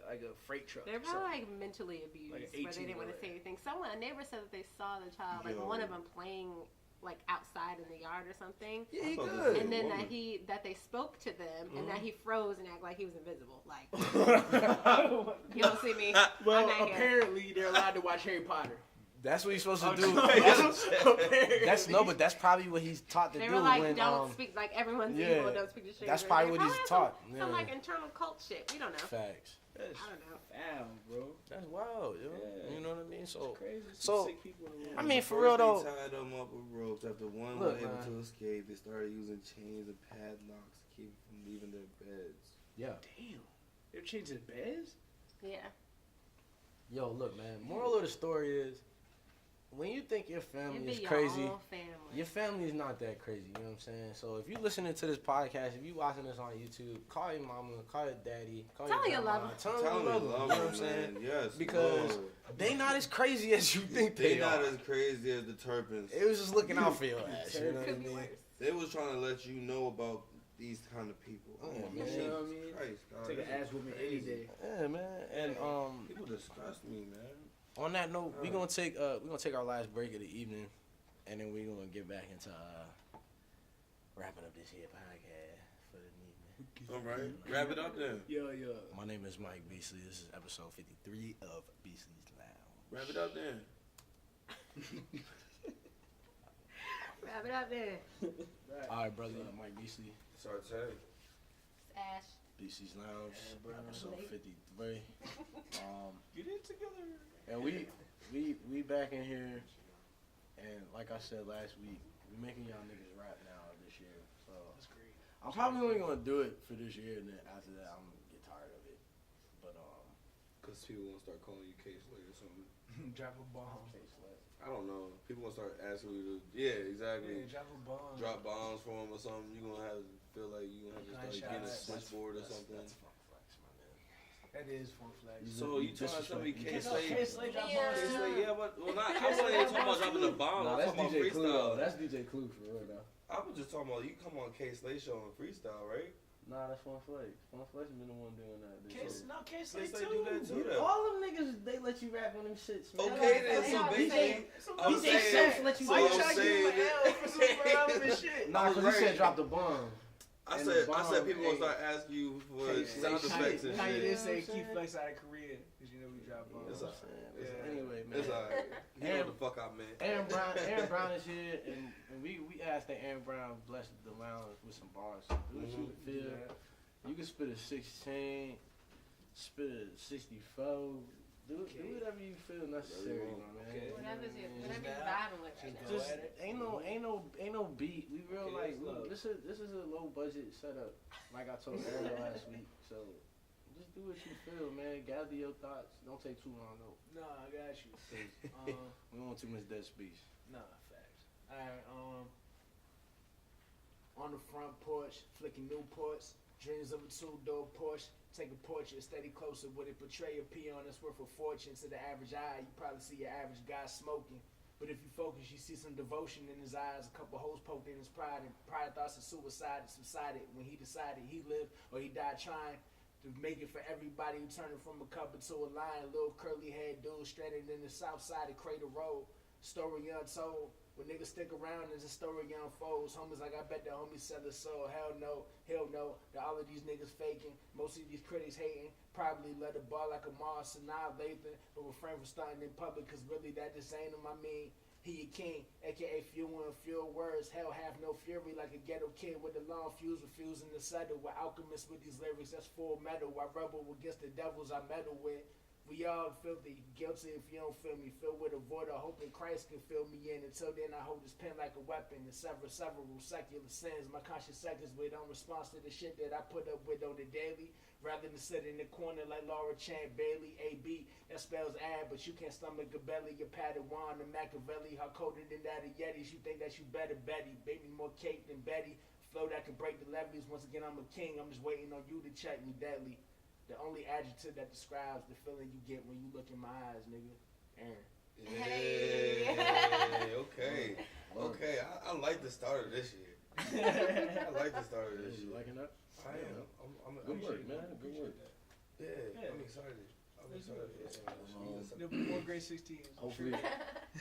freight truck.
They're
or something.
probably like mentally abused,
Like an
where they didn't want to
18-year-old.
say anything. A neighbor said that they saw the child, like
Yo.
one of them playing like outside in the yard or something.
Yeah, he
I thought
good.
this
And then
woman.
that they spoke to them, and that he froze and acted like he was invisible. Like,
Well,
you don't see me. I'm not here.
apparently they're allowed to watch Harry Potter.
That's what he's supposed to
I'm
do.
just- Apparently.
That's probably what he's taught to
They
do
were like,
when
don't speak, like everyone's
yeah,
evil, don't speak to strangers.
that's probably
They
what he's
have
taught,
Some
yeah.
like internal cult shit. We don't know.
Facts.
That's
I don't know.
foul, bro.
That's wild, yo.
Yeah.
You know what I mean? So
Crazy. Some
So,
sick people in the world.
I mean, for
First
real
they
though.
tied them up with ropes. After one
Look,
was able
man.
to escape, they started using chains and padlocks to keep them from leaving their beds.
Yeah.
Damn. They're changing beds?
Yeah.
Yo, look, man. Moral of the story is, when you think your family
It be
is
your
crazy,
own family.
your family is not that crazy. You know what I'm saying? So if you listening to this podcast, if you watching this on YouTube, call your mama, call your daddy, call
Tell
your
you
grandma,
love 'em.
tell them you love them. You know what I'm saying?
Yes,
Because
Lord.
they not as crazy as you think
They
they
not
are.
as crazy as the Turpins.
It was just looking out for your ass. You know what I
Could be
mean?
worse.
They was trying to let you know about these kind of people.
Oh,
Oh,
man.
man.
You know what I mean?
Christ, God,
Take an
this is
ass whooping any
crazy.
day.
Yeah, man. And
People disgust me, man.
on that note, we're gonna take our last break of the evening, and then we're gonna get back into wrapping up this here podcast for the evening.
All right, wrap it up then.
Yo.
My name is Mike Beasley. This is episode 53 of Beasley's Lounge.
Wrap it up then.
Wrap it up there.
All right, brother, Mike Beasley,
Sorry, Tay.
It's Ash.
Beasley's Lounge,
Brown.
episode 53.
Get it together.
And we back in here, and like I said last week, we making y'all niggas rap now this year. So
That's great.
I'm probably only gonna do it for this year, and then after that, I'm gonna get tired of it. But
Because people gonna start calling you K-Slate or something.
Drop a bomb.
I don't know. People gonna start asking you to, yeah, exactly.
Yeah, drop a bomb.
Drop bombs for them or something. You gonna have to feel like you gonna have to start getting a
Gunshots.
switchboard or something.
That's fun flex, my man.
That is fun flex.
So you trying to tell me K-Slate?
K-Slate drop
Yeah.
bombs too.
K-Slate, yeah, but well, not. I wasn't even talking about dropping the bomb.
Nah,
I'm
that's
talking about
DJ Clue.
freestyle.
That's DJ Clue for real though.
I was just talking about you come on K-Slate show and freestyle, right?
Nah, that's Fun Flex. Fun Flex been the one doing that. this year.
K-Slate
K-Slate do that
too.
too.
All them niggas, they let you rap on them shits, man.
Okay, then,
They
so
are
basically, I'm
DJ
saying,
Self let you
so
Why you
I'm
trying to give him an
saying
L for some relevant shit?
Nah, because
Right.
he said drop the bomb.
I
And
said
the bomb,
people gonna
hey.
start asking you for
Hey,
sound
hey,
effects and
Kanye
shit.
did say
You know what I'm
keep
saying?
flex out of Korea because you know we drop bombs.
It's all
Yeah.
Yeah.
Anyway, man.
It's alright. You know what the fuck I meant.
Aaron Brown is here, and we asked that Aaron Brown bless the lounge with some bars. Do what you feel.
Yeah.
You can spit a 16, spit a 64. Do whatever you feel necessary, my man.
Okay.
Whatever's your
Just
vibing
now.
with right now.
Go
Just
at it.
ain't no beat. We real
Okay,
like
it's low.
this is a low budget setup. Like I told Aaron last week. So just do what you feel, man. Gather your thoughts. Don't take too long though.
No, I got you.
We don't want too much dead speech.
Nah, facts. Alright, on the front porch, flicking Newports, dreams of a two-door Porsche. Take a portrait, steady closer, would it portray a peon that's worth a fortune? To the average eye, you probably see your average guy smoking. But if you focus, you see some devotion in his eyes, a couple holes poked in his pride, and prior thoughts of suicide subsided when he decided he lived or he died trying to make it for everybody who turned from a cupboard to a lion. Little curly haired dude stranded in the south side of Crater Road. Story untold. When niggas stick around, there's a story unfolds. Homies like, I bet the homies sell his soul. Hell no, that all of these niggas faking. Most of these critics hating. Probably let a ball like a Mars Sanaa Lathan, but refrain from starting in public, cause really that just ain't him. I mean, he a king, aka few and few words. Hell have no fury like a ghetto kid with a long fuse, refusing to settle. We're alchemists with these lyrics, that's full metal. I rebel against the devils I meddle with. We all filthy, guilty if you don't feel me. Filled with a void of hope in Christ can fill me in. Until then, I hold this pen like a weapon and sever several secular sins. My conscience seconds with on response to the shit that I put up with on the daily. Rather than sit in the corner like Laura Chan Bailey, AB. That spells ad, but you can't stomach a belly. Your Padawan, the Machiavelli. How colder than that of Yetis. You think that you better, Betty. Baby more cake than Betty. Flow that can break the levees. Once again, I'm a king. I'm just waiting on you to check me deadly. The only adjective that describes the feeling you get when you look in my eyes, nigga. Aaron.
Hey, okay. I like the start of this year. I like the start of this
You
year.
liking that?
I am. I'm
Good work,
appreciate
man.
that.
Good work.
Yeah,
Yeah.
I'm excited.
There'll be more grade 16s.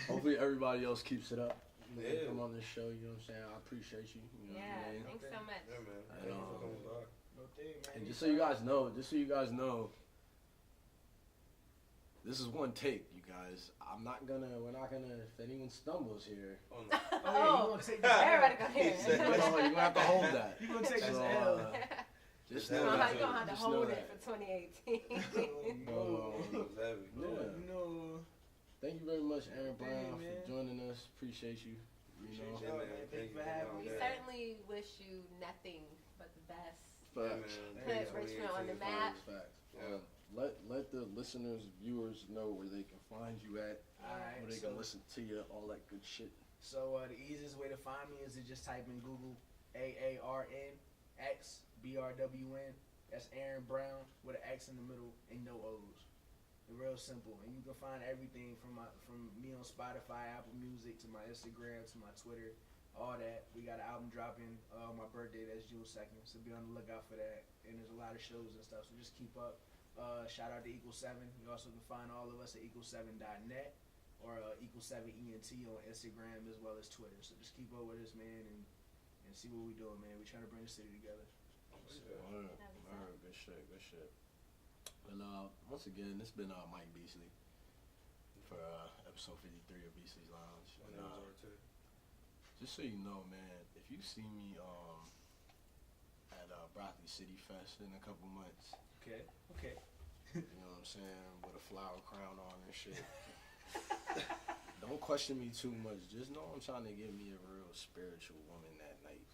Hopefully everybody else keeps it up.
Yeah.
Come on this show, you know what I'm saying? I appreciate you. You know
Yeah,
what I mean?
thanks so much.
Yeah, man.
I
Thank you
know.
for coming by.
No thing, man.
And just so you guys know, this is one take, you guys. We're not gonna, if anyone stumbles here,
Oh, no.
Oh, you gonna take this
Everybody
L.
go here.
He said-
you're gonna have to hold that.
You gonna take this
So,
L.
just
You're
know
You're
that.
gonna have to
Just
hold
know
it
that.
for 2018.
Oh,
It was heavy.
Yeah.
no.
Thank you very much, Aaron
Hey,
Brown,
man.
for joining us. Appreciate you. You know,
Appreciate y'all, man. Thank you for having
We
me.
certainly wish you nothing but the best.
Yeah,
facts.
man.
Put Richmond on the map.
Facts.
Yeah.
let the listeners, viewers know where they can find you at,
Alright,
where they can listen to you, all that good shit.
So the easiest way to find me is to just type in Google AarnxBrwn. That's Aaron Brown with an X in the middle and no O's. It's real simple, and you can find everything from me on Spotify, Apple Music, to my Instagram, to my Twitter, all that. We got an album dropping on my birthday. That's June 2nd, so be on the lookout for that. And there's a lot of shows and stuff, so just keep up. Shout out to Equal 7. You also can find all of us at equal7.net or equal7ENT on Instagram as well as Twitter. So just keep up with us, man, and see what we're doing, man. We're trying to bring the city together.
Good shit. And once again, this been Mike Beasley for episode 53 of Beasley's Lounge.
My
And,
name is Ortega.
just so you know, man, if you see me at Broccoli City Fest in a couple months,
Okay.
you know what I'm saying, with a flower crown on and shit. Don't question me too much. Just know I'm trying to give me a real spiritual woman that night.